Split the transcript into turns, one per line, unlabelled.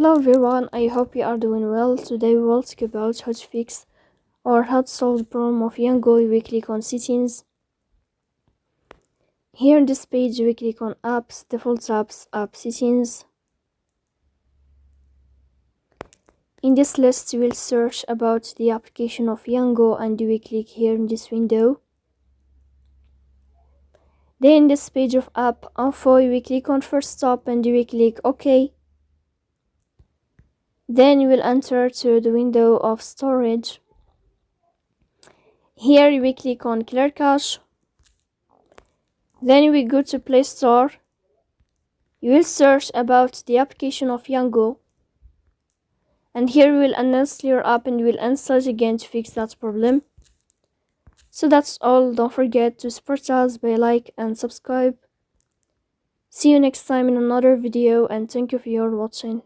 Hello everyone, I hope you are doing well. Today we will talk about how to fix or how to solve the problem of Yango. We click on settings. Here in this page we click on apps, default apps, app settings. In this list we will search about the application of Yango and we click here in this window. Then in this page of app info we click on Forcestop and we click OK. Then we will enter to the window of storage. Here we click on clear cache. Then we go to Play Store. You will search about the application of Yango. And here we will uninstall your app and we will install it again to fix that problem. So that's all. Don't forget to support us by like and subscribe. See you next time in another video and thank you for your watching.